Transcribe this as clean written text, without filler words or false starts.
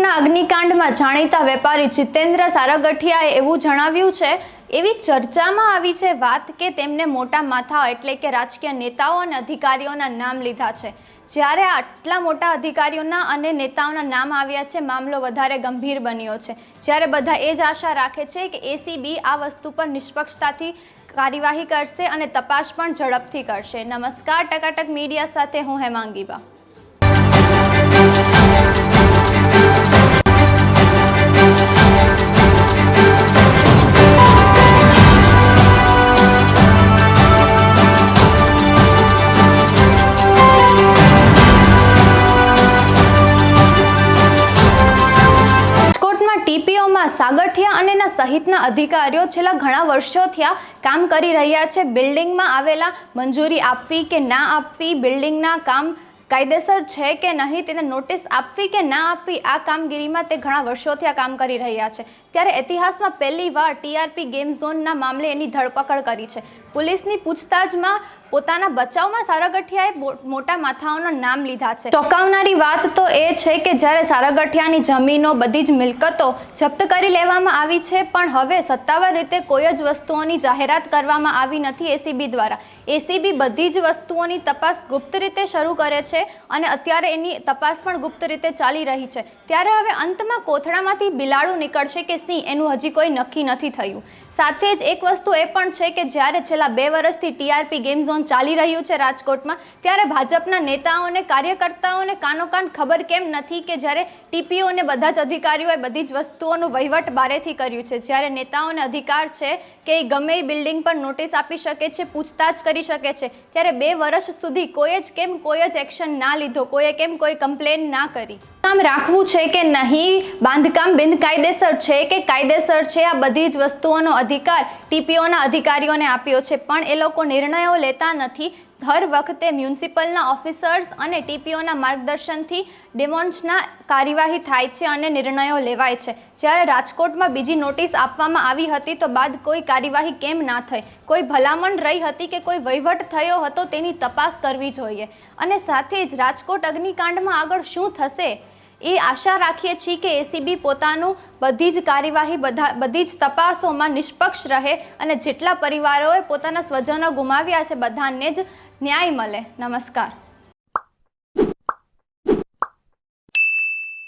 રાજકોટના અગ્નિકાંડમાં જાણીતા વેપારી જીતેન્દ્ર સારગઠિયાએ એવું જણાવ્યું છે, એવી ચર્ચામાં આવી છે વાત કે તેમને મોટા માથાઓ એટલે કે રાજકીય નેતાઓ અને અધિકારીઓના નામ લીધા છે। જ્યારે આટલા મોટા અધિકારીઓના અને નેતાઓના નામ આવ્યા છે, મામલો વધારે ગંભીર બન્યો છે। જ્યારે બધા એ જ આશા રાખે છે કે એસીબી આ વસ્તુ પર નિષ્પક્ષતાથી કાર્યવાહી કરશે અને તપાસ પણ ઝડપથી કરશે। નમસ્કાર, ટકાટક મીડિયા સાથે હું હેમાંગી બા। ટીપીઓમાં સાગઠિયા અને સહિતના અધિકારીઓ છેલ્લા ઘણા વર્ષોથી કામ કરી રહ્યા છે। બિલ્ડિંગમાં આવેલા મંજૂરી આપવી કે ના આપવી, બિલ્ડિંગના કામ કાયદેસર છે કે નહીં, તેને નોટિસ આપવી કે ના આપવી, આ કામગીરીમાં તે ઘણા વર્ષોથી કામ કરી રહ્યા છે। ત્યારે ઇતિહાસમાં પહેલીવાર ટીઆરપી ગેમ ઝોનના મામલે એની ધરપકડ કરી છે। પોલીસની પૂછતાછમાં પોતાના બચાવમાં સારગઠિયાએ મોટા માથાઓના નામ લીધા છે। ચોંકાવનારી વાત તો એ છે કે જ્યારે સારગઠિયાની જમીનો, બધી જ મિલકતો જપ્ત કરી લેવામાં આવી છે, પણ હવે સત્તાવાર રીતે કોઈ જ વસ્તુઓની જાહેરાત કરવામાં આવી નથી એસીબી દ્વારા। એસીબી બધી જ વસ્તુઓની તપાસ ગુપ્ત રીતે શરૂ કરે છે અને અત્યારે એની તપાસ પણ ગુપ્ત રીતે ચાલી રહી છે। ત્યારે હવે અંતમાં કોથળામાંથી બિલાડું નીકળશે કે સિંહ, એનું હજી કોઈ નક્કી નથી થયું। સાથે જ એક વસ્તુ એ પણ છે કે જ્યારે છેલ્લા 2 વર્ષથી ટીઆરપી ગેમ ઝોન ચાલી રહ્યું છે રાજકોટમાં, ત્યારે ભાજપના નેતાઓને, કાર્યકર્તાઓને કાનોકાન ખબર કેમ નથી કે જ્યારે ટીપીઓ અને બધા જ અધિકારીઓએ બધી જ વસ્તુઓનું વહીવટ બારેથી કર્યું છે। જ્યારે નેતાઓને અધિકાર છે કે ગમે એ બિલ્ડિંગ પર નોટિસ આપી શકે છે, પૂછતાછ કરી શકે છે, ત્યારે 2 વર્ષ સુધી કોઈ જ એક્શન ના લીધો, કોઈએ કેમ કોઈ કમ્પ્લેન ના કરી? કામ રાખવું છે કે નહીં, બાંધકામ બિનકાયદેસર છે કે કાયદેસર છે, આ બધી જ વસ્તુઓનો અધિકાર ટીપીઓના અધિકારીઓને આપ્યો છે, પણ એ લોકો નિર્ણયો લેતા નથી। હર વખતે મ્યુનિસિપલના ઓફિસર્સ અને ટીપીઓના માર્ગદર્શનથી ડિમોન્સના કાર્યવાહી થાય છે અને નિર્ણયો લેવાય છે। જ્યારે રાજકોટમાં બીજી નોટિસ આપવામાં આવી હતી તો બાદ કોઈ કાર્યવાહી કેમ ના થઈ? કોઈ ભલામણ રહી હતી કે કોઈ વહીવટ થયો હતો, તેની તપાસ કરવી જોઈએ। અને સાથે જ રાજકોટ અગ્નિકાંડમાં આગળ શું થશે એ આશા રાખીએ છીએ કે એસીબી પોતાનું બધી જ કાર્યવાહી, બધી જ તપાસોમાં નિષ્પક્ષ રહે અને જેટલા પરિવારોએ પોતાના સ્વજનો ગુમાવ્યા છે, બધાને જ ન્યાય મળે। નમસ્કાર।